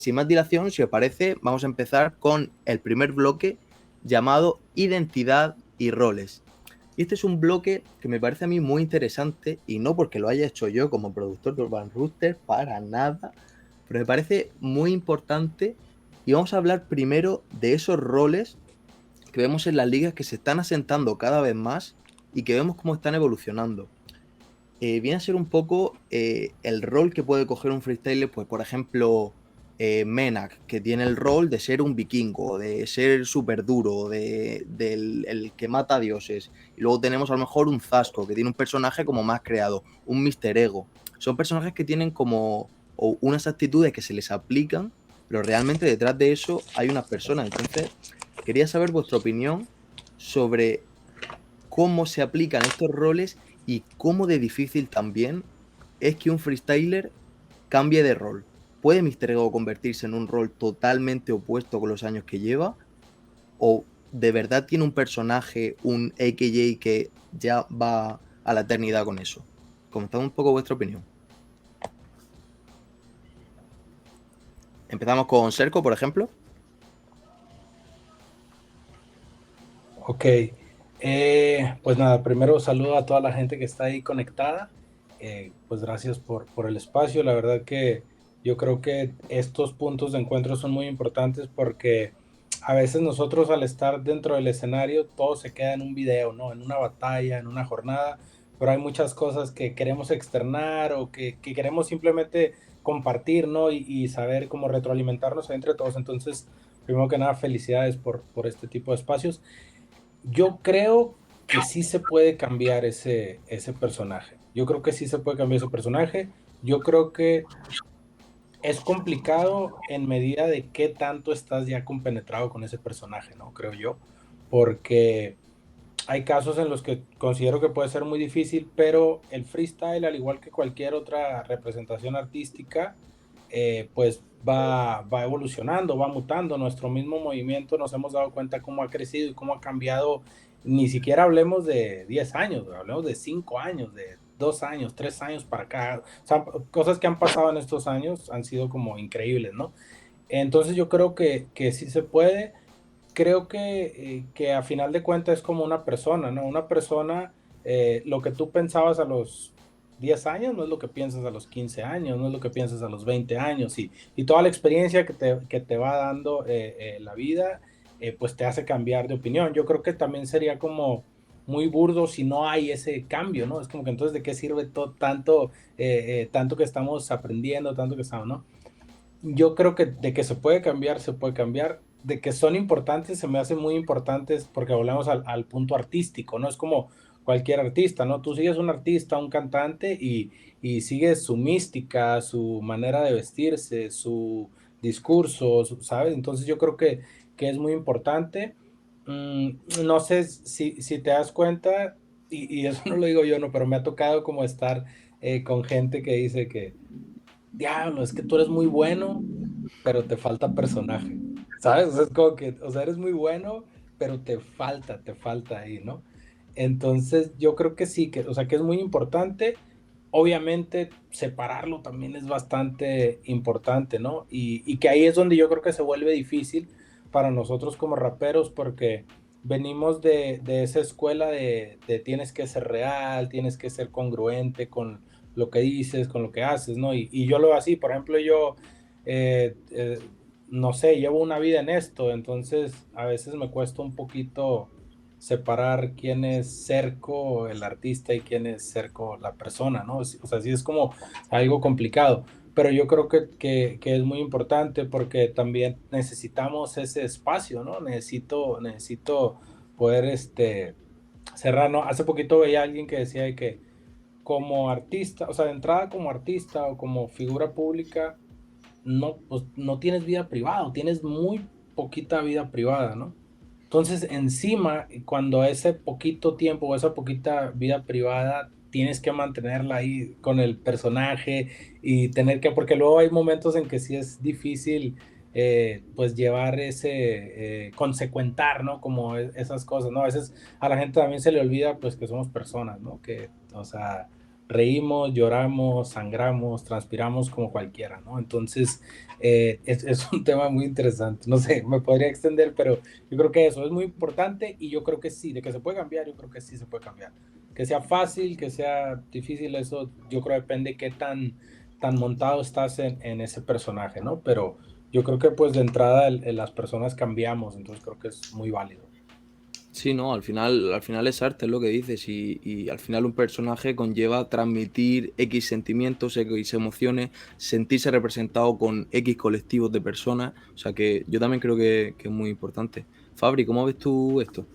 sin más dilación, si os parece, vamos a empezar con el primer bloque llamado Identidad y roles. Y este es un bloque que me parece a mí muy interesante, y no porque lo haya hecho yo como productor de Urban Rooster, para nada, pero me parece muy importante. Y vamos a hablar primero de esos roles que vemos en las ligas que se están asentando cada vez más y que vemos cómo están evolucionando. Viene a ser un poco el rol que puede coger un freestyler, pues por ejemplo, Menak, que tiene el rol de ser un vikingo, de ser súper duro, del el que mata a dioses. Y luego tenemos a lo mejor un Zasco, que tiene un personaje como más creado, un Mr. Ego. Son personajes que tienen como unas actitudes que se les aplican, pero realmente detrás de eso hay unas personas. Entonces, quería saber vuestra opinión sobre cómo se aplican estos roles y cómo de difícil también es que un freestyler cambie de rol. ¿Puede Mr. Ego convertirse en un rol totalmente opuesto con los años que lleva? ¿O de verdad tiene un personaje, un AKJ que ya va a la eternidad con eso? Comentad un poco vuestra opinión. Empezamos con Serco, por ejemplo. Ok, pues nada, primero saludo a toda la gente que está ahí conectada. Pues gracias por el espacio. La verdad que yo creo que estos puntos de encuentro son muy importantes porque a veces nosotros al estar dentro del escenario todo se queda en un video, ¿no? En una batalla, en una jornada, pero hay muchas cosas que queremos externar o que queremos simplemente compartir, ¿no? Y saber cómo retroalimentarnos entre todos. Entonces, primero que nada, felicidades por este tipo de espacios. Yo creo que sí se puede cambiar ese personaje. Yo creo que sí se puede cambiar ese personaje. Yo creo que es complicado en medida de qué tanto estás ya compenetrado con ese personaje, ¿no? Creo yo. Porque hay casos en los que considero que puede ser muy difícil, pero el freestyle, al igual que cualquier otra representación artística, pues va evolucionando, va mutando. Nuestro mismo movimiento nos hemos dado cuenta cómo ha crecido y cómo ha cambiado. Ni siquiera hablemos de 10 años, hablemos de 5 años, de 2 años, 3 años para acá. O sea, cosas que han pasado en estos años han sido como increíbles, ¿no? Entonces yo creo que sí se puede. Creo que a final de cuentas es como una persona, ¿no? Una persona, lo que tú pensabas a los 10 años no es lo que piensas a los 15 años, no es lo que piensas a los 20 años, y toda la experiencia que te va dando la vida, pues te hace cambiar de opinión. Yo creo que también sería como muy burdo si no hay ese cambio, ¿no? Es como que entonces de qué sirve todo tanto que estamos aprendiendo, tanto que estamos, ¿no? Yo creo que de que se puede cambiar, se puede cambiar. De que son importantes, se me hacen muy importantes porque volvemos al punto artístico, ¿no? Es como cualquier artista, ¿no? Tú sigues un artista, un cantante y sigues su mística, su manera de vestirse, su discurso, ¿sabes? Entonces yo creo que es muy importante. No sé si te das cuenta, y eso no lo digo yo, no, pero me ha tocado como estar con gente que dice que diablo, es que tú eres muy bueno, pero te falta personaje, ¿sabes? O sea, es como que, o sea, eres muy bueno, pero te falta ahí, ¿no? Entonces, yo creo que sí, que, o sea, que es muy importante. Obviamente, separarlo también es bastante importante, ¿no? Y que ahí es donde yo creo que se vuelve difícil para nosotros como raperos, porque venimos de esa escuela de tienes que ser real, tienes que ser congruente con lo que dices, con lo que haces, ¿no? Y yo lo veo así, por ejemplo, yo, eh, eh, no sé, llevo una vida en esto, entonces a veces me cuesta un poquito separar quién es Cerco, el artista, y quién es Cerco, la persona, ¿no? O sea, sí es como algo complicado, pero yo creo que es muy importante porque también necesitamos ese espacio, ¿no? Necesito poder, cerrar, ¿no? Hace poquito veía a alguien que decía de que como artista, o sea, de entrada como artista o como figura pública, no, pues, no tienes vida privada, tienes muy poquita vida privada, ¿no? Entonces, encima, cuando ese poquito tiempo o esa poquita vida privada tienes que mantenerla ahí con el personaje y tener que, porque luego hay momentos en que sí es difícil, pues llevar consecuentar, ¿no? Como esas cosas, ¿no? A veces a la gente también se le olvida, pues que somos personas, ¿no? Que, o sea, reímos, lloramos, sangramos, transpiramos como cualquiera, ¿no? Entonces, es un tema muy interesante. No sé, me podría extender, pero yo creo que eso es muy importante y yo creo que sí, de que se puede cambiar, yo creo que sí se puede cambiar. Que sea fácil, que sea difícil, eso yo creo depende qué tan montado estás en ese personaje, ¿no? Pero yo creo que pues de entrada las personas cambiamos, entonces creo que es muy válido. Sí, no, al final es arte, es lo que dices, y al final un personaje conlleva transmitir X sentimientos, X emociones, sentirse representado con X colectivos de personas, o sea que yo también creo que es muy importante. Fabri, ¿cómo ves tú esto?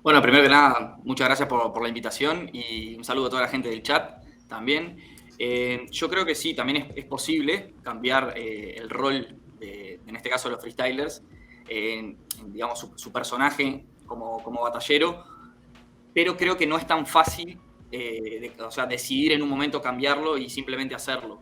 Bueno, primero que nada, muchas gracias por la invitación y un saludo a toda la gente del chat también. Yo creo que sí, también es posible cambiar el rol en este caso, de los freestylers, digamos, su personaje como batallero, pero creo que no es tan fácil o sea, decidir en un momento cambiarlo y simplemente hacerlo.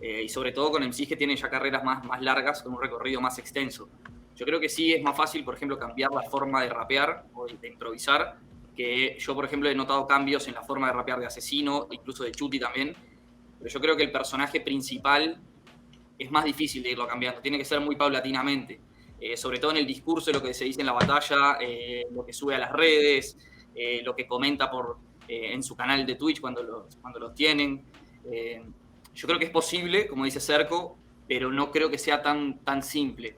Y sobre todo con MCs que tienen ya carreras más largas, con un recorrido más extenso. Yo creo que sí es más fácil, por ejemplo, cambiar la forma de rapear o de improvisar, que yo, por ejemplo, he notado cambios en la forma de rapear de Asesino, incluso de Chuti también, pero yo creo que el personaje principal es más difícil de irlo cambiando, tiene que ser muy paulatinamente, sobre todo en el discurso, lo que se dice en la batalla, lo que sube a las redes, lo que comenta en su canal de Twitch cuando lo tienen. Yo creo que es posible, como dice Cerco, pero no creo que sea tan simple.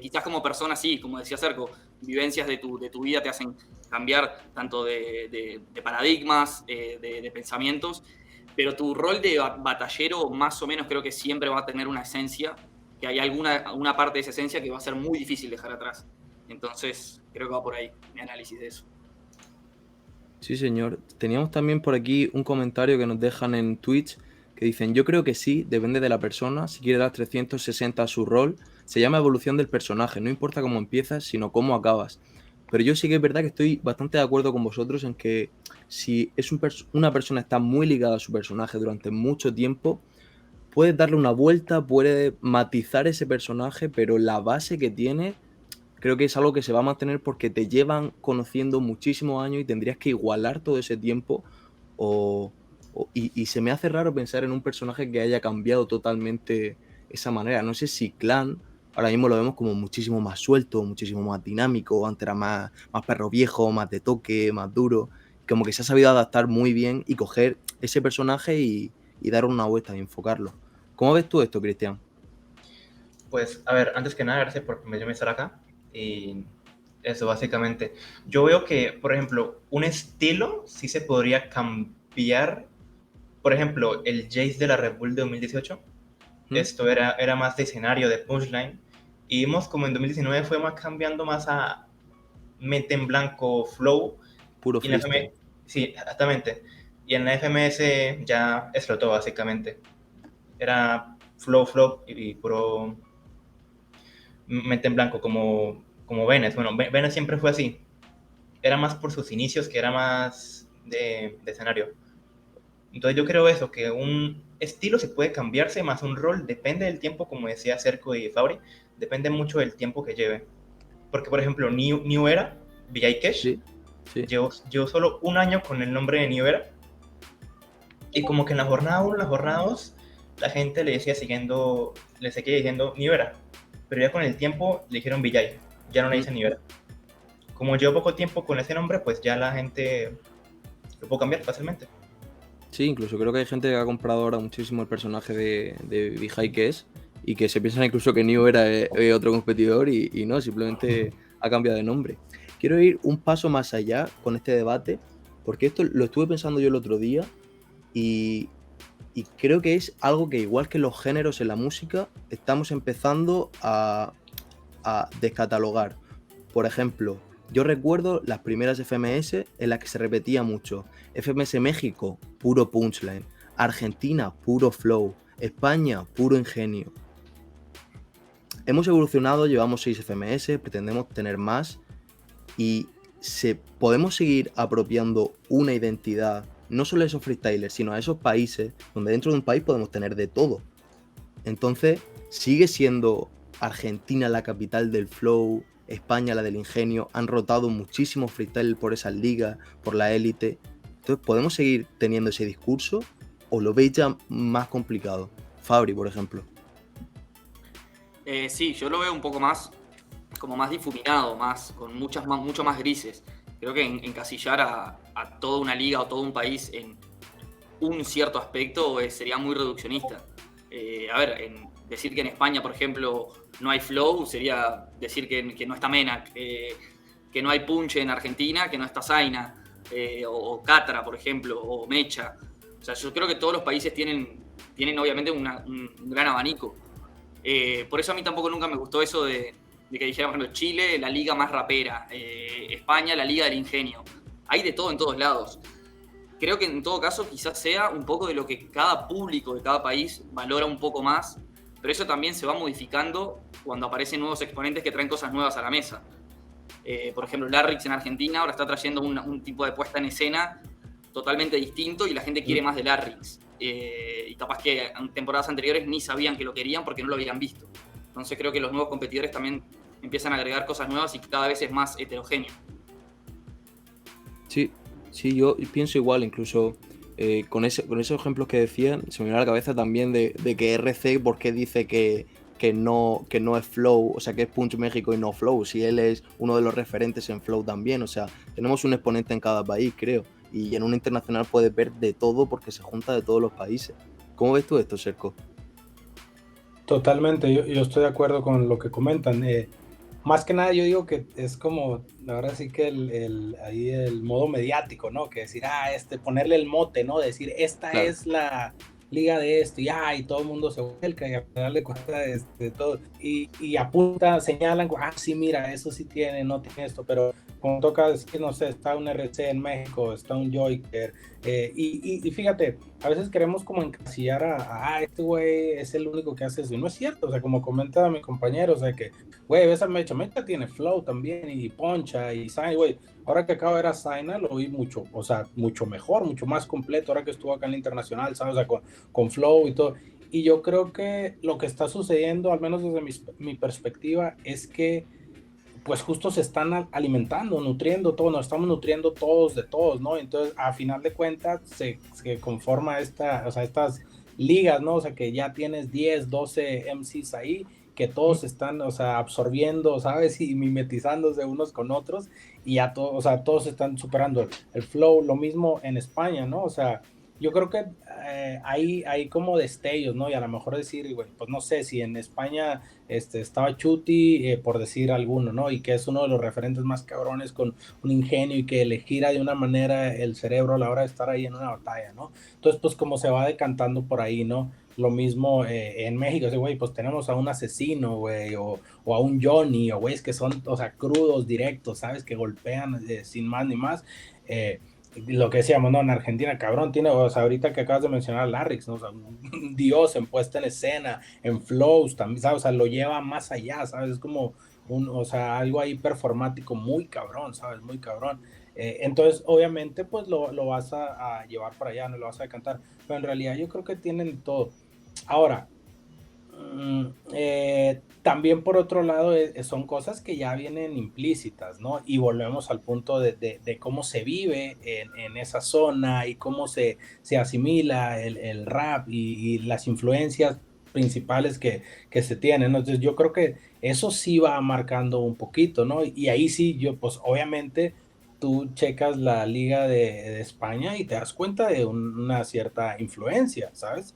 Quizás como persona sí, como decía Cerco, vivencias de tu vida te hacen cambiar tanto de paradigmas, de pensamientos, pero tu rol de batallero más o menos creo que siempre va a tener una esencia, que hay una parte de esa esencia que va a ser muy difícil dejar atrás. Entonces, creo que va por ahí mi análisis de eso. Sí, señor. Teníamos también por aquí un comentario que nos dejan en Twitch que dicen, yo creo que sí, depende de la persona, si quiere dar 360 a su rol, se llama evolución del personaje, no importa cómo empiezas, sino cómo acabas. Pero yo sí que es verdad que estoy bastante de acuerdo con vosotros en que si es una persona está muy ligada a su personaje durante mucho tiempo, puedes darle una vuelta, puedes matizar ese personaje, pero la base que tiene creo que es algo que se va a mantener porque te llevan conociendo muchísimos años y tendrías que igualar todo ese tiempo y se me hace raro pensar en un personaje que haya cambiado totalmente esa manera. No sé si Clan ahora mismo lo vemos como muchísimo más suelto, muchísimo más dinámico, antes era más perro viejo, más de toque, más duro, como que se ha sabido adaptar muy bien y coger ese personaje y dar una vuelta y enfocarlo. ¿Cómo ves tú esto, Cristian? Pues, a ver, antes que nada, gracias por permitirme estar acá. Y eso, básicamente. Yo veo que, por ejemplo, un estilo sí se podría cambiar. Por ejemplo, el Jace de la Red Bull de 2018. ¿Mm? Esto era más de escenario, de punchline. Y vimos como en 2019 fue más cambiando más a mente en blanco, flow. Puro Y en la freestyle. sí, exactamente. Y en la FMS ya explotó, básicamente. Era flow y puro mente en blanco, como Bennett. Bueno, Bennett siempre fue así. Era más por sus inicios, que era más de escenario. Entonces yo creo eso, que un estilo se puede cambiarse, más un rol depende del tiempo, como decía Cerco y Fabri, depende mucho del tiempo que lleve. Porque, por ejemplo, New Era, Vikesh, Sí, sí. llevo solo un año con el nombre de New Era, y como que en la jornada 1, en la jornada 2, la gente le seguía diciendo New Era, pero ya con el tiempo le dijeron Vijay, ya no le dicen New Era. Como llevo poco tiempo con ese nombre, pues ya la gente lo puede cambiar fácilmente. Sí, incluso creo que hay gente que ha comprado ahora muchísimo el personaje de Vijay que es y que se piensan incluso que Neo era otro competidor y no, simplemente ha cambiado de nombre. Quiero ir un paso más allá con este debate porque esto lo estuve pensando yo el otro día y, y creo que es algo que igual que los géneros en la música estamos empezando a descatalogar. Por ejemplo, yo recuerdo las primeras FMS en las que se repetía mucho. FMS México, puro punchline. Argentina, puro flow. España, puro ingenio. Hemos evolucionado, llevamos 6 FMS, pretendemos tener más y podemos seguir apropiando una identidad, no solo a esos freestylers, sino a esos países, donde dentro de un país podemos tener de todo. Entonces, sigue siendo Argentina la capital del flow, España la del ingenio, han rotado muchísimos freestyle por esas ligas, por la élite. Entonces, ¿podemos seguir teniendo ese discurso o lo veis ya más complicado? Fabri, por ejemplo. Sí, yo lo veo un poco más, como más difuminado, con mucho más grises. Creo que encasillar a toda una liga o todo un país en un cierto aspecto sería muy reduccionista. A ver, decir que en España, por ejemplo, no hay flow sería decir que no está Mena, que no hay punche en Argentina, que no está Zaina, o Catra, por ejemplo, o Mecha. O sea, yo creo que todos los países tienen obviamente un gran abanico. Por eso a mí tampoco nunca me gustó eso de que dijera, por ejemplo, Chile, la liga más rapera, España, la liga del ingenio. Hay de todo en todos lados. Creo que en todo caso quizás sea un poco de lo que cada público de cada país valora un poco más, pero eso también se va modificando cuando aparecen nuevos exponentes que traen cosas nuevas a la mesa. Por ejemplo, Larrix en Argentina ahora está trayendo un tipo de puesta en escena totalmente distinto y la gente quiere más de Larrix. Y capaz que en temporadas anteriores ni sabían que lo querían porque no lo habían visto. Entonces creo que los nuevos competidores también empiezan a agregar cosas nuevas y cada vez es más heterogéneo. Sí, yo pienso igual, incluso con esos ejemplos que decían, se me viene a la cabeza también de que RC, ¿por qué dice que no es Flow? O sea, que es Punch México y no Flow, si él es uno de los referentes en Flow también. O sea, tenemos un exponente en cada país, creo. Y en una internacional puedes ver de todo porque se junta de todos los países. ¿Cómo ves tú esto, Serko? Totalmente, yo estoy de acuerdo con lo que comentan. Más que nada yo digo que es como, ahora sí que ahí el modo mediático, ¿no? Que decir, ponerle el mote, ¿no? Decir, esta Claro. es la liga de esto, y todo el mundo se vuelca y al final de cuentas todo. Y apunta, señalan, sí, mira, eso sí tiene, no tiene esto, pero como toca decir, no sé, está un RC en México, está un Joyker, y fíjate, a veces queremos como encasillar este güey es el único que hace eso, y no es cierto, o sea, como comentaba mi compañero, o sea, que, güey, esa Mecha tiene flow también, y poncha, y Zaina, güey, ahora que acabo de ver a Zaina, lo vi mucho, o sea, mucho mejor, mucho más completo, ahora que estuvo acá en la internacional, ¿sabes? O sea, con flow y todo, y yo creo que lo que está sucediendo, al menos desde mi perspectiva, es que pues justo se están alimentando, nutriendo todos, nos estamos nutriendo todos de todos, ¿no? Entonces, a final de cuentas, se conforma estas ligas, ¿no? O sea, que ya tienes 10, 12 MCs ahí, que todos están, o sea, absorbiendo, ¿sabes? Y mimetizándose unos con otros, y ya todos, o sea, todos están superando el flow, lo mismo en España, ¿no? O sea, yo creo que hay como destellos, ¿no? Y a lo mejor decir, güey, pues no sé, si en España estaba Chuti, por decir alguno, ¿no? Y que es uno de los referentes más cabrones con un ingenio y que le gira de una manera el cerebro a la hora de estar ahí en una batalla, ¿no? Entonces, pues como se va decantando por ahí, ¿no? Lo mismo en México, güey, pues tenemos a un asesino, güey, o a un Johnny, o güeyes que son, o sea, crudos, directos, ¿sabes? Que golpean sin más ni más. Lo que decíamos, ¿no? En Argentina, cabrón, tiene, o sea, ahorita que acabas de mencionar a Larrix, ¿no? O sea, un dios en puesta en escena, en flows también, ¿sabes? O sea, lo lleva más allá, ¿sabes? Es como o sea, algo ahí performático muy cabrón, ¿sabes? Muy cabrón. Entonces, obviamente, pues lo vas a llevar para allá, no lo vas a cantar, pero en realidad yo creo que tienen todo. Ahora, también por otro lado son cosas que ya vienen implícitas, ¿no? Y volvemos al punto de cómo se vive en esa zona y cómo se asimila el rap y las influencias principales que se tienen, ¿no? Entonces yo creo que eso sí va marcando un poquito, ¿no? Y ahí sí, yo pues obviamente tú checas la Liga de España y te das cuenta de una cierta influencia, ¿sabes?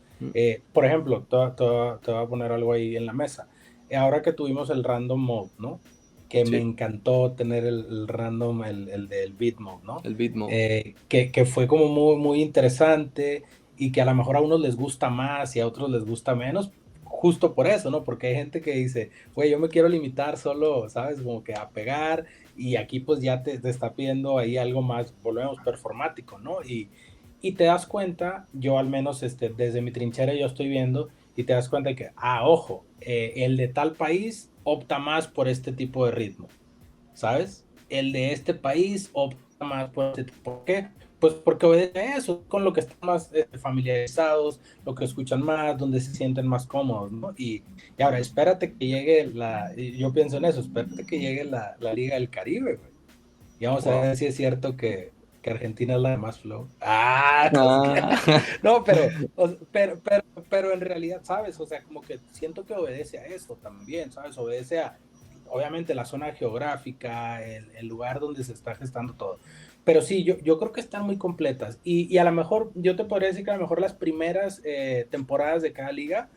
Por ejemplo, te voy a poner algo ahí en la mesa. Ahora que tuvimos el random mode, ¿no? Que me encantó tener el random, el del beat mode, ¿no? El beat mode. Que fue como muy, muy interesante y que a lo mejor a unos les gusta más y a otros les gusta menos, justo por eso, ¿no? Porque hay gente que dice, güey, yo me quiero limitar solo, ¿sabes? Como que a pegar, y aquí pues ya te está pidiendo ahí algo más, volvemos, performático, ¿no? Y te das cuenta, yo al menos desde mi trinchera yo estoy viendo, y te das cuenta de que, ojo, el de tal país opta más por este tipo de ritmo, ¿sabes? El de este país opta más por este tipo. ¿Por qué? Pues porque obedece a eso, con lo que están más familiarizados, lo que escuchan más, donde se sienten más cómodos, ¿no? Y ahora, espérate que llegue yo pienso en eso, espérate que llegue la Liga del Caribe, güey. Y vamos a ver si es cierto que que Argentina es la de más flow. Ah, Ah. no, pero en realidad, ¿sabes? O sea, como que siento que obedece a eso también, ¿sabes? Obedece a, obviamente, la zona geográfica, el lugar donde se está gestando todo. Pero sí, yo creo que están muy completas. Y a lo mejor, yo te podría decir que a lo mejor las primeras temporadas de cada liga,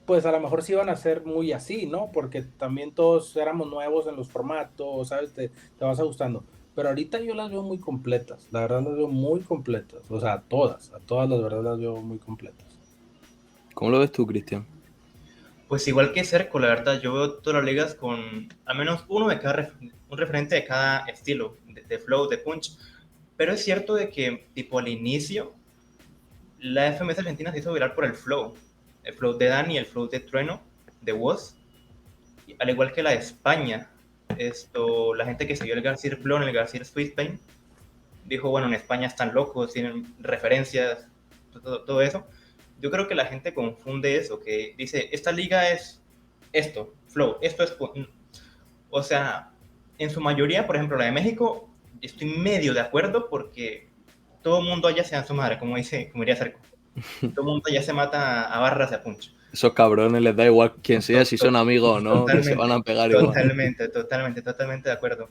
pues a lo mejor sí iban a ser muy así, ¿no? Porque también todos éramos nuevos en los formatos, ¿sabes? Te vas ajustando. Pero ahorita yo las veo muy completas, la verdad las veo muy completas. O sea, a todas las verdad las veo muy completas. ¿Cómo lo ves tú, Cristian? Pues igual que Cerco, la verdad, yo veo todas las ligas con al menos uno de cada un referente de cada estilo, de flow, de punch. Pero es cierto de que, tipo, al inicio, la FMS Argentina se hizo viral por el flow de Dani, el flow de Trueno, de Woz, al igual que la de España. La gente que siguió el García Flow en el García Sweetpain dijo, bueno, en España están locos, tienen referencias, todo eso. Yo creo que la gente confunde eso, que dice, esta liga es esto, flow, esto es... O sea, en su mayoría, por ejemplo, la de México, estoy medio de acuerdo porque todo el mundo allá se da su madre, como diría Cerco. Todo el mundo allá se mata a barras de a punch. Esos cabrones les da igual quién sea, si son amigos o no, que se van a pegar igual. Totalmente de acuerdo.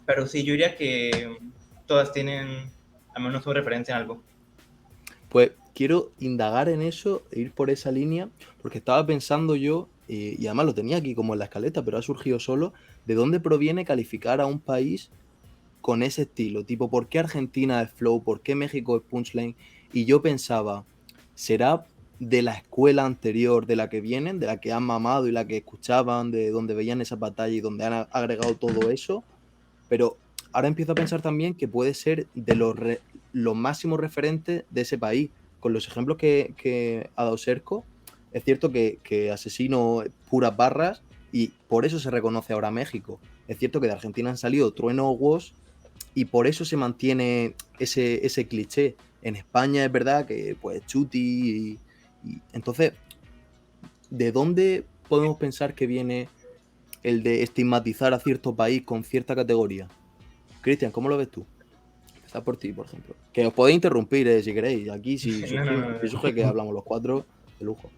Pero sí, yo diría que todas tienen al menos una referencia en algo. Pues quiero indagar en eso e ir por esa línea, porque estaba pensando yo, y además lo tenía aquí como en la escaleta, pero ha surgido solo, de dónde proviene calificar a un país con ese estilo. Tipo, ¿por qué Argentina es flow? ¿Por qué México es punchline? Y yo pensaba, ¿será de la escuela anterior de la que vienen, de la que han mamado y la que escuchaban, de donde veían esa batalla y donde han agregado todo eso? Pero ahora empiezo a pensar también que puede ser de los máximos referentes de ese país. Con los ejemplos que ha dado Serco, es cierto que Asesino puras barras y por eso se reconoce ahora México. Es cierto que de Argentina han salido Trueno o Woz y por eso se mantiene ese cliché. En España es verdad que pues Chuti y entonces, ¿de dónde podemos pensar que viene el de estigmatizar a cierto país con cierta categoría? Cristian, ¿cómo lo ves tú? Empezar por ti, por ejemplo. Que os podéis interrumpir si queréis. Aquí, si surge que hablamos los cuatro, de lujo.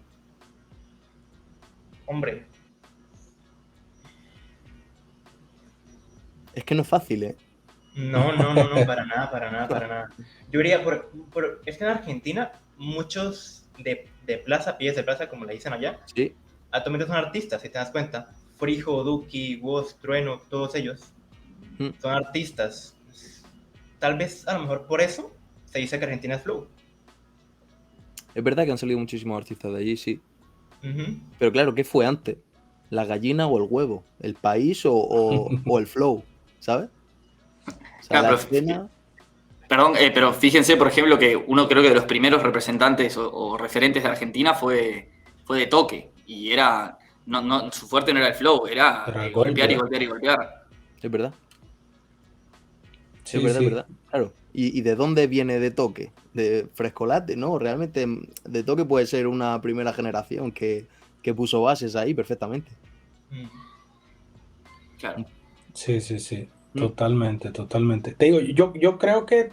Hombre. Es que no es fácil, ¿eh? No, para nada. Yo diría, es que en Argentina, muchos de plaza, pies de plaza, como le dicen allá, Sí. actualmente son artistas, si te das cuenta. Frijo, Duki, Woz, Trueno, todos ellos son artistas. Tal vez, a lo mejor por eso, se dice que Argentina es flow. Es verdad que han salido muchísimos artistas de allí, sí. Uh-huh. Pero claro, ¿qué fue antes? ¿La gallina o el huevo? ¿El país o el flow? ¿Sabes? O sea, Claro, la escena... Perdón, pero fíjense, por ejemplo, que uno creo que de los primeros representantes o referentes de Argentina fue de Toque. Y era, su fuerte no era el flow, era el golpear y golpe. golpear y golpear. Es verdad. Sí, es verdad, sí. es verdad. Claro. ¿Y de dónde viene de Toque? ¿De Frescolate? No, realmente de Toque puede ser una primera generación que puso bases ahí perfectamente. Claro. Sí. Totalmente. Te digo, yo creo que,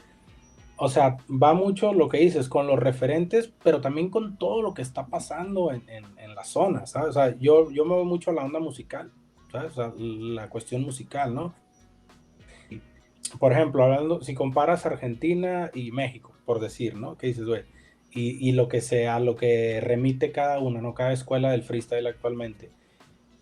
o sea, va mucho lo que dices con los referentes, pero también con todo lo que está pasando en la zona, ¿sabes? O sea, yo me voy mucho a la onda musical, ¿sabes? O sea, la cuestión musical, ¿no? Por ejemplo, hablando, si comparas Argentina y México, por decir, ¿no? ¿Qué dices, güey? Y lo que sea, lo que remite cada uno, ¿no? Cada escuela del freestyle actualmente.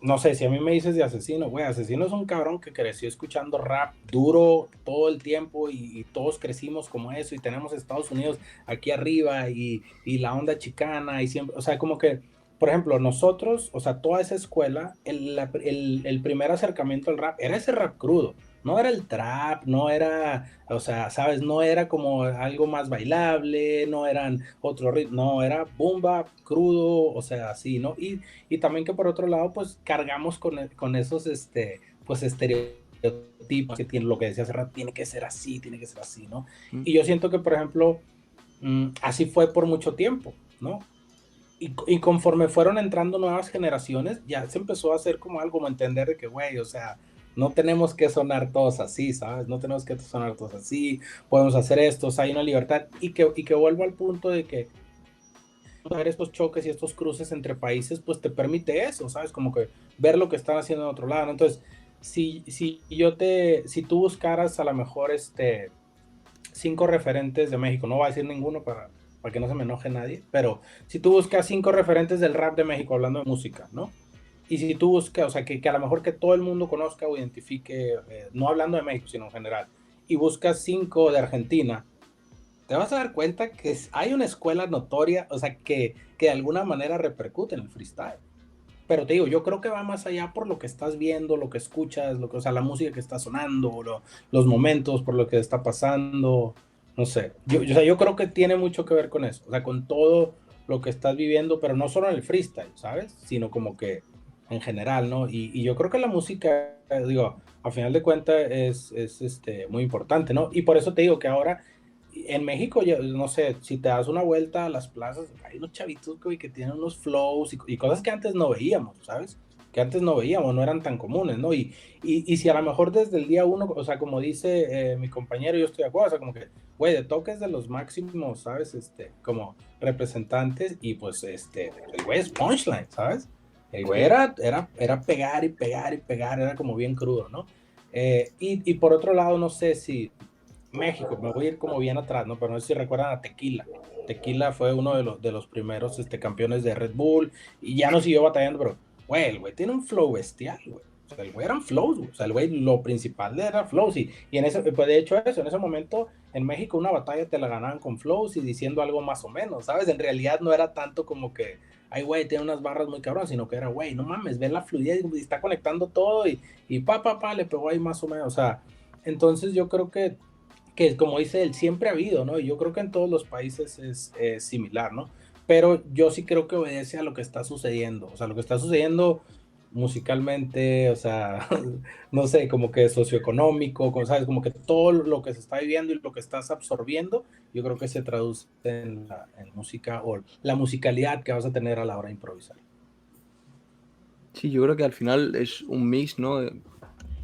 No sé, si a mí me dices de Asesino, güey, Asesino es un cabrón que creció escuchando rap duro todo el tiempo y todos crecimos como eso y tenemos Estados Unidos aquí arriba y la onda chicana y siempre, o sea, como que, por ejemplo, nosotros, o sea, toda esa escuela, el primer acercamiento al rap era ese rap crudo, no era el trap, no era, o sea, sabes, no era como algo más bailable, no eran otro ritmo, no, era boom bap, crudo, o sea, así, ¿no? Y también que por otro lado, pues cargamos con esos, pues estereotipos que tiene, lo que decía hace rato, tiene que ser así, ¿no? Y yo siento que, por ejemplo, así fue por mucho tiempo, ¿no? Y conforme fueron entrando nuevas generaciones, ya se empezó a hacer como algo, como entender de que, güey, o sea, no tenemos que sonar todos así, ¿sabes? No tenemos que sonar todos así, podemos hacer esto, o sea, hay una libertad y que vuelvo al punto de que ver estos choques y estos cruces entre países, pues te permite eso, ¿sabes? Como que ver lo que están haciendo en otro lado, ¿no? Entonces, si tú buscaras a lo mejor 5 referentes de México, no voy a decir ninguno para que no se me enoje nadie, pero si tú buscas 5 referentes del rap de México, hablando de música, ¿no? Y si tú buscas, o sea, que a lo mejor que todo el mundo conozca o identifique, no hablando de México, sino en general, y buscas 5 de Argentina, te vas a dar cuenta que hay una escuela notoria, o sea, que de alguna manera repercute en el freestyle. Pero te digo, yo creo que va más allá por lo que estás viendo, lo que escuchas, o sea, la música que está sonando, los momentos, por lo que está pasando, no sé. O sea, yo creo que tiene mucho que ver con eso, o sea, con todo lo que estás viviendo, pero no solo en el freestyle, ¿sabes? Sino como que en general, ¿no? Y yo creo que la música, digo, a final de cuentas es muy importante, ¿no? Y por eso te digo que ahora en México, yo no sé, si te das una vuelta a las plazas, hay unos chavitos que tienen unos flows y cosas que antes no veíamos, ¿sabes? Que antes no veíamos, no eran tan comunes, ¿no? Y si a lo mejor desde el día uno, o sea, como dice mi compañero, yo estoy de acuerdo, o sea, como que, güey, de toques de los máximos, ¿sabes? Como representantes y pues, el güey es punchline, ¿sabes? El güey era pegar y pegar y pegar, era como bien crudo, ¿no? Y por otro lado, no sé si México, me voy a ir como bien atrás, ¿no? Pero no sé si recuerdan a Tequila. Tequila fue uno de los primeros campeones de Red Bull y ya no siguió batallando, pero, güey, el güey tiene un flow bestial, güey. O sea, el güey eran flows, güey. O sea, el güey lo principal era flows. Y en ese, pues de hecho eso, en ese momento en México una batalla te la ganaban con flows y diciendo algo más o menos, ¿sabes? En realidad no era tanto como que, ay, güey, tiene unas barras muy cabronas, sino que era, güey, no mames, ve la fluidez y está conectando todo y le pegó ahí más o menos. O sea, entonces yo creo que como dice él, siempre ha habido, ¿no? Y yo creo que en todos los países es similar, ¿no? Pero yo sí creo que obedece a lo que está sucediendo, o sea, lo que está sucediendo musicalmente, o sea, no sé, como que socioeconómico, como, ¿sabes? Como que todo lo que se está viviendo y lo que estás absorbiendo, yo creo que se traduce en música o la musicalidad que vas a tener a la hora de improvisar. Sí, yo creo que al final es un mix, ¿no?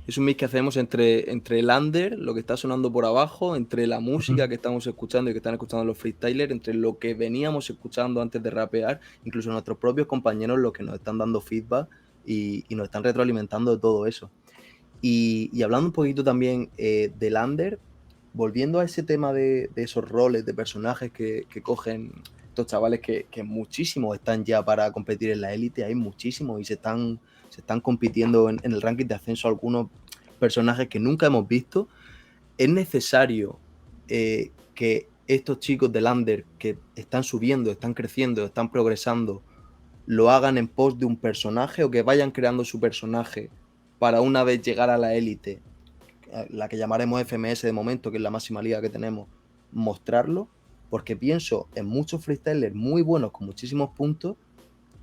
Es un mix que hacemos entre el under, lo que está sonando por abajo, entre la música que estamos escuchando y que están escuchando los freestylers, entre lo que veníamos escuchando antes de rapear, incluso nuestros propios compañeros, los que nos están dando feedback y nos están retroalimentando de todo eso. Y hablando un poquito también del under, volviendo a ese tema de esos roles de personajes que cogen estos chavales que muchísimos están ya para competir en la élite, hay muchísimos y se están compitiendo en el ranking de ascenso algunos personajes que nunca hemos visto. Es necesario que estos chicos del under que están subiendo, están creciendo, están progresando, lo hagan en pos de un personaje o que vayan creando su personaje para una vez llegar a la élite, la que llamaremos FMS de momento, que es la máxima liga que tenemos, mostrarlo, porque pienso en muchos freestylers muy buenos con muchísimos puntos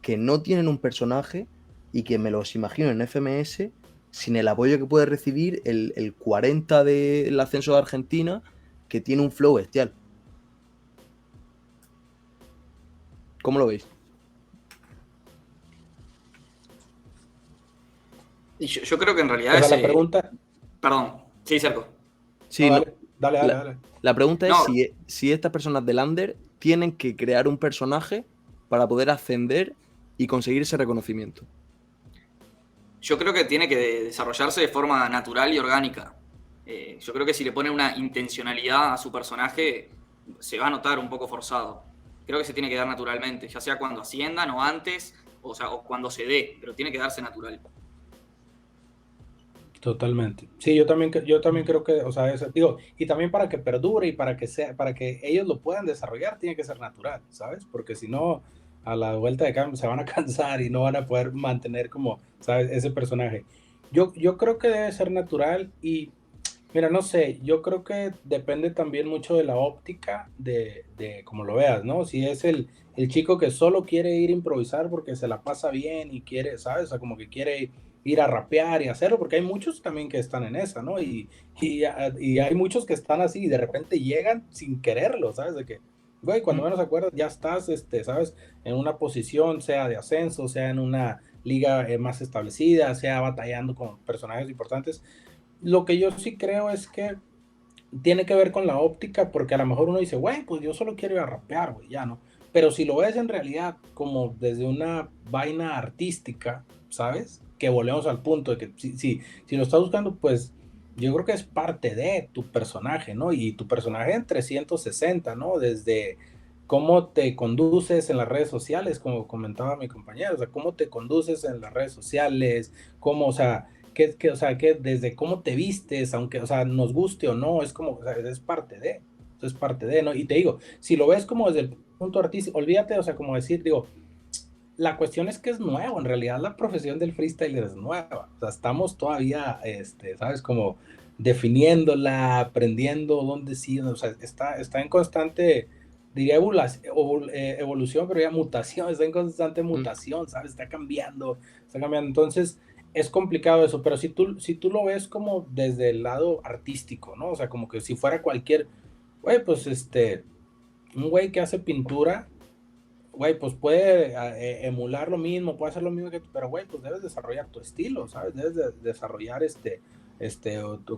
que no tienen un personaje y que me los imagino en FMS sin el apoyo que puede recibir el 40 del ascenso de Argentina, que tiene un flow bestial. ¿Cómo lo veis? Y yo creo que en realidad O sea, la pregunta... Perdón, sí, Cerco. Sí, no, dale. La pregunta No. es si estas personas del under tienen que crear un personaje para poder ascender y conseguir ese reconocimiento. Yo creo que tiene que desarrollarse de forma natural y orgánica. Yo creo que si le pone una intencionalidad a su personaje, se va a notar un poco forzado. Creo que se tiene que dar naturalmente, ya sea cuando asciendan o antes, o sea, o cuando se dé, pero tiene que darse natural. Totalmente. Sí, yo también creo que, o sea, digo, y también para que perdure y para que ellos lo puedan desarrollar, tiene que ser natural, ¿sabes? Porque si no, a la vuelta de cambio se van a cansar y no van a poder mantener como, ¿sabes? Ese personaje. Yo creo que debe ser natural y, mira, no sé, yo creo que depende también mucho de la óptica de cómo lo veas, ¿no? Si es el chico que solo quiere ir a improvisar porque se la pasa bien y quiere, ¿sabes? O sea, como que quiere ir a rapear y hacerlo, porque hay muchos también que están en esa, ¿no? Y hay muchos que están así y de repente llegan sin quererlo, ¿sabes? De que, güey, cuando menos acuerdas, ya estás, ¿sabes? En una posición, sea de ascenso, sea en una liga más establecida, sea batallando con personajes importantes. Lo que yo sí creo es que tiene que ver con la óptica, porque a lo mejor uno dice, güey, pues yo solo quiero ir a rapear, güey, ya no. Pero si lo ves en realidad como desde una vaina artística, ¿sabes? Que volvemos al punto de que si lo estás buscando, pues yo creo que es parte de tu personaje, ¿no? Y tu personaje en 360, ¿no? Desde cómo te conduces en las redes sociales, como comentaba mi compañero, o sea, cómo te conduces en las redes sociales, cómo, o sea, o sea, que desde cómo te vistes, aunque, o sea, nos guste o no, es como, o sea, es parte de, eso es parte de, ¿no? Y te digo, si lo ves como desde el punto artístico, olvídate, o sea, como decir, digo, la cuestión es que es nuevo, en realidad la profesión del freestyler es nueva, o sea, estamos todavía, ¿sabes? Como definiéndola, aprendiendo dónde sí, o sea, está en constante, diría evolución, pero ya mutación, está en constante mutación, ¿sabes? Está cambiando, entonces es complicado eso, pero si tú lo ves como desde el lado artístico, ¿no? O sea, como que si fuera cualquier, güey, pues un güey que hace pintura, güey, pues puede emular lo mismo, puede hacer lo mismo que tú, pero güey, pues debes desarrollar tu estilo, ¿sabes? Debes desarrollar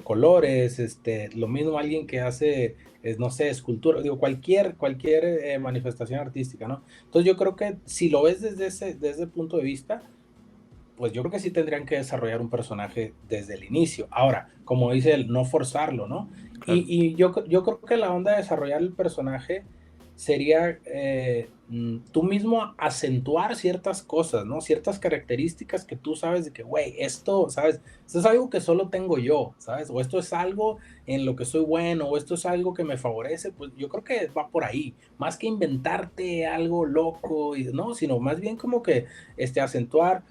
colores, lo mismo alguien que hace, no sé, escultura, digo, cualquier manifestación artística, ¿no? Entonces yo creo que si lo ves desde ese punto de vista, pues yo creo que sí tendrían que desarrollar un personaje desde el inicio. Ahora, como dice él, no forzarlo, ¿no? Claro. Y yo creo que la onda de desarrollar el personaje sería tú mismo acentuar ciertas cosas, ¿no? Ciertas características que tú sabes de que, güey, esto, ¿sabes? Esto es algo que solo tengo yo, ¿sabes? O esto es algo en lo que soy bueno, o esto es algo que me favorece, pues yo creo que va por ahí. Más que inventarte algo loco, no, sino más bien como que acentuar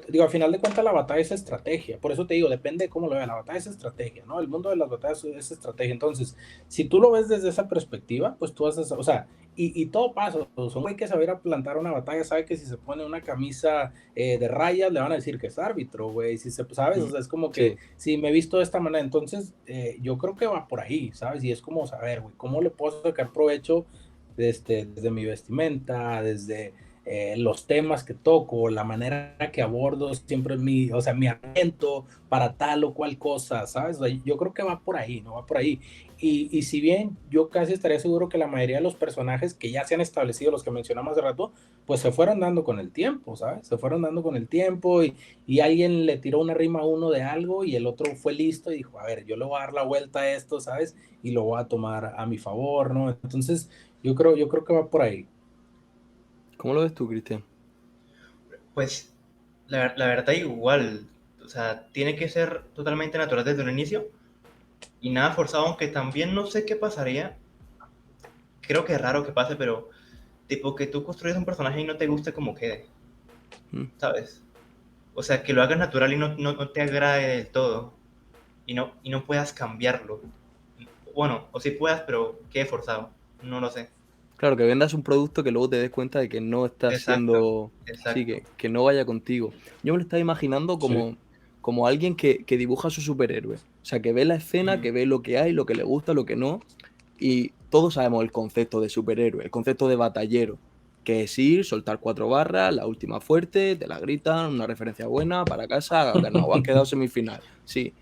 digo, al final de cuentas la batalla es estrategia, por eso te digo, depende de cómo lo veas, la batalla es estrategia, ¿no? El mundo de las batallas es estrategia, entonces, si tú lo ves desde esa perspectiva, pues tú haces, o sea, y todo pasa, o sea, un güey que sabe ir a plantar una batalla sabe que si se pone una camisa de rayas le van a decir que es árbitro, güey, si se, ¿sabes? O sea, es como que Sí. si me he visto de esta manera, entonces yo creo que va por ahí, ¿sabes? Y es como saber, güey, ¿cómo le puedo sacar provecho desde mi vestimenta, desde los temas que toco, la manera que abordo siempre o sea, mi argumento para tal o cual cosa, ¿sabes? O sea, yo creo que va por ahí, ¿no? Va por ahí. Y si bien yo casi estaría seguro que la mayoría de los personajes que ya se han establecido, los que mencionamos hace rato, pues se fueron dando con el tiempo, ¿sabes? Se fueron dando con el tiempo y alguien le tiró una rima a uno de algo y el otro fue listo y dijo, a ver, yo le voy a dar la vuelta a esto, ¿sabes? Y lo voy a tomar a mi favor, ¿no? Entonces, yo creo que va por ahí. ¿Cómo lo ves tú, Cristian? Pues la verdad igual, o sea, tiene que ser totalmente natural desde un inicio y nada forzado, aunque también no sé qué pasaría, creo que es raro que pase, pero tipo que tú construyes un personaje y no te guste como quede, Mm. ¿sabes? O sea, que lo hagas natural y no te agrade del todo y no puedas cambiarlo. Bueno, o sí puedas, pero quede forzado, no lo sé. Claro, que vendas un producto que luego te des cuenta de que no está Exacto, siendo, sí, exacto. que no vaya contigo. Yo me lo estaba imaginando Sí. como alguien que dibuja a su superhéroe. O sea, que ve la escena, Ujú. que ve lo que hay, lo que le gusta, lo que no. Y todos sabemos el concepto de superhéroe, el concepto de batallero, que es ir, soltar 4 barras, la última fuerte, te la gritan, una referencia buena, para casa, ganado, has quedado semifinal. Sí,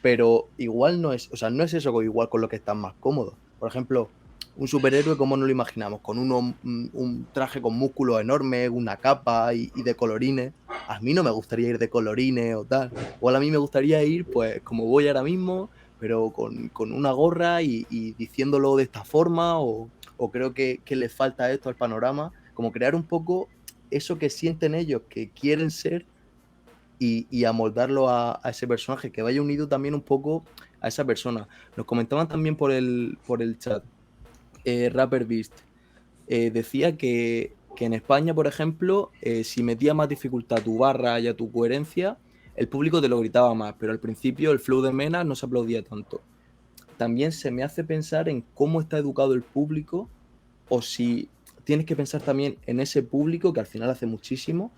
pero igual no es, o sea, no es eso igual con lo que estás más cómodo. Por ejemplo, un superhéroe, ¿cómo no lo imaginamos? Con un traje con músculos enormes, una capa y de colorines. A mí no me gustaría ir de colorines o tal. Igual a mí me gustaría ir, pues, como voy ahora mismo, pero con una gorra y diciéndolo de esta forma, o creo que les falta esto al panorama, como crear un poco eso que sienten ellos, que quieren ser y amoldarlo a ese personaje, que vaya unido también un poco a esa persona. Nos comentaban también por el chat, Rapper Beast, decía que en España, por ejemplo, si metía más dificultad a tu barra y a tu coherencia, el público te lo gritaba más, pero al principio el flow de Mena no se aplaudía tanto. También se me hace pensar en cómo está educado el público, o si tienes que pensar también en ese público, que al final hace muchísimo,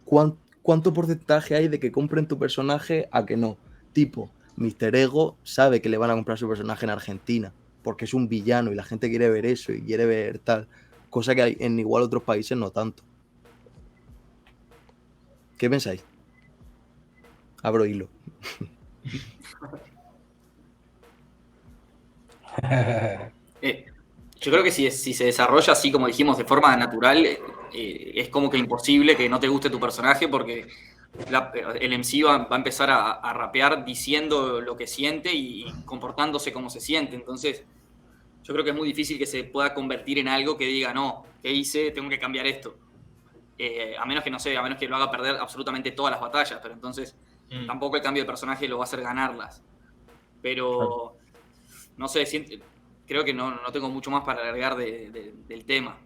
cuánto porcentaje hay de que compren tu personaje a que no. Tipo, Mr. Ego sabe que le van a comprar su personaje en Argentina, porque es un villano y la gente quiere ver eso y quiere ver tal. Cosa que hay en igual otros países no tanto. ¿Qué pensáis? Abro hilo. Yo creo que si se desarrolla así, como dijimos, de forma natural, es como que imposible que no te guste tu personaje porque el MC va a empezar a rapear diciendo lo que siente y comportándose como se siente. Entonces, yo creo que es muy difícil que se pueda convertir en algo que diga, no, ¿qué hice? Tengo que cambiar esto. A menos que, no sé, a menos que lo haga perder absolutamente todas las batallas, pero entonces tampoco el cambio de personaje lo va a hacer ganarlas. Pero, no sé, creo que no tengo mucho más para agregar del tema.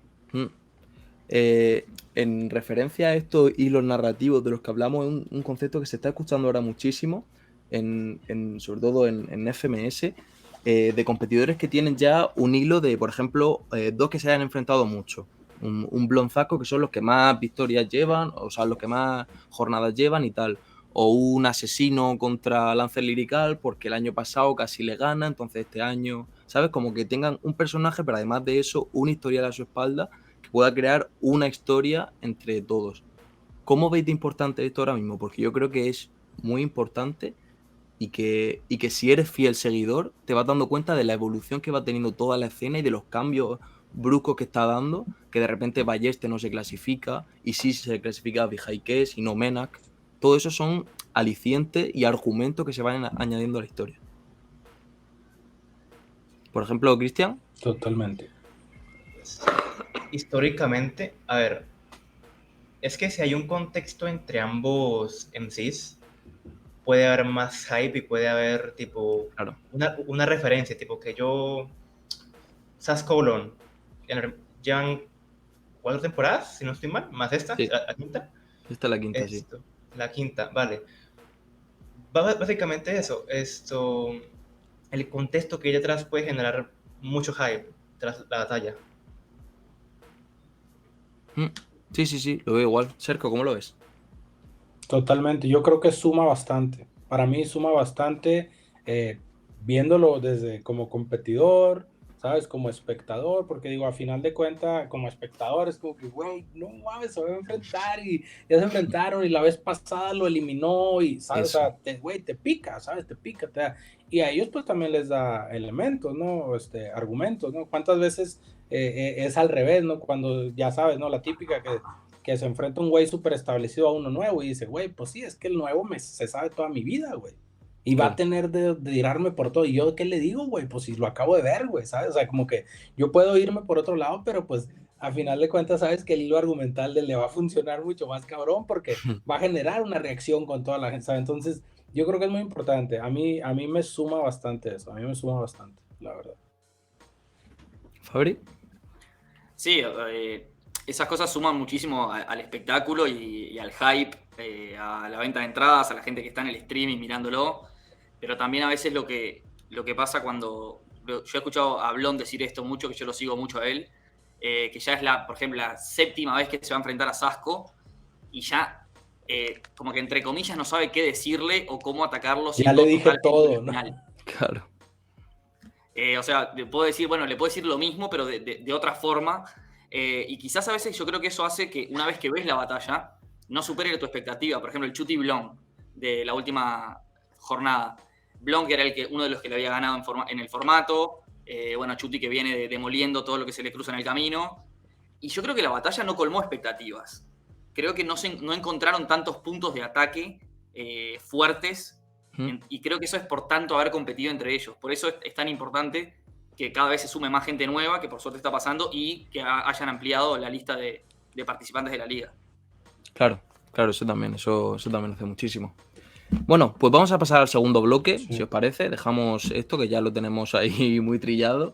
En referencia a estos hilos narrativos de los que hablamos, es un concepto que se está escuchando ahora muchísimo, sobre todo en FMS, de competidores que tienen ya un hilo de, por ejemplo, dos que se hayan enfrentado mucho. Un Blonzaco, que son los que más victorias llevan, o sea, los que más jornadas llevan y tal. O un asesino contra Lancer Lirical, porque el año pasado casi le gana, entonces este año, ¿sabes? Como que tengan un personaje, pero además de eso, una historia a su espalda que pueda crear una historia entre todos. ¿Cómo veis de importante esto ahora mismo? Porque yo creo que es muy importante y que si eres fiel seguidor, te vas dando cuenta de la evolución que va teniendo toda la escena y de los cambios bruscos que está dando, que de repente Balleste no se clasifica, y sí se clasifica Vijaikes y no Menak. Todo eso son alicientes y argumentos que se van añadiendo a la historia. Por ejemplo, Cristian. Totalmente. Históricamente, a ver, es que si hay un contexto entre ambos MCs, puede haber más hype y puede haber, tipo, Claro. una referencia, tipo, que Sasco Bolón, llevan 4 temporadas, si no estoy mal, más esta, Sí. la quinta. Esta es la quinta, sí. La quinta, vale. Básicamente eso, el contexto que hay detrás puede generar mucho hype tras la batalla. Sí, lo veo igual. Sergio, ¿cómo lo ves? Totalmente, yo creo que suma bastante. Para mí suma bastante viéndolo desde como competidor, ¿sabes? Como espectador, porque digo, a final de cuentas, como espectador es como que, güey, no mames, se va a enfrentar y ya se enfrentaron y la vez pasada lo eliminó y, ¿sabes? Eso. O sea, güey, te pica, ¿sabes? Te pica, te da. Y a ellos pues también les da elementos, ¿no? Argumentos, ¿no? ¿Cuántas veces es al revés, ¿no? Cuando ya sabes, ¿no? La típica que se enfrenta un güey súper establecido a uno nuevo y dice, güey, pues sí, es que el nuevo se sabe toda mi vida, güey. Y va a tener de tirarme por todo. ¿Y yo qué le digo, güey? Pues si lo acabo de ver, güey, ¿sabes? O sea, como que yo puedo irme por otro lado, pero pues a final de cuentas sabes que el hilo argumental le va a funcionar mucho más cabrón porque va a generar una reacción con toda la gente, ¿sabes? Entonces, yo creo que es muy importante. A mí me suma bastante eso. A mí me suma bastante, la verdad. ¿Fabri? Sí, esas cosas suman muchísimo al espectáculo y al hype, a la venta de entradas, a la gente que está en el streaming mirándolo, pero también a veces lo que pasa cuando... Yo he escuchado a Blon decir esto mucho, que yo lo sigo mucho a él, que ya es, por ejemplo, la 7ª vez que se va a enfrentar a Sasco y ya, como que entre comillas, no sabe qué decirle o cómo atacarlo. Ya le dije todo, ¿no? Claro. O sea, le puedo decir lo mismo, pero de otra forma. Y quizás a veces yo creo que eso hace que una vez que ves la batalla, no supere tu expectativa. Por ejemplo, el Chuti Blon de la última jornada. Blon, que era uno de los que le había ganado en el formato. Bueno, Chuti que viene demoliendo todo lo que se le cruza en el camino. Y yo creo que la batalla no colmó expectativas. Creo que no encontraron tantos puntos de ataque fuertes. Y creo que eso es por tanto haber competido entre ellos. Por eso es tan importante que cada vez se sume más gente nueva, que por suerte está pasando, y que hayan ampliado la lista de participantes de la liga. Claro, eso también hace muchísimo. Bueno, pues vamos a pasar al segundo bloque, si os parece. Dejamos esto, que ya lo tenemos ahí muy trillado,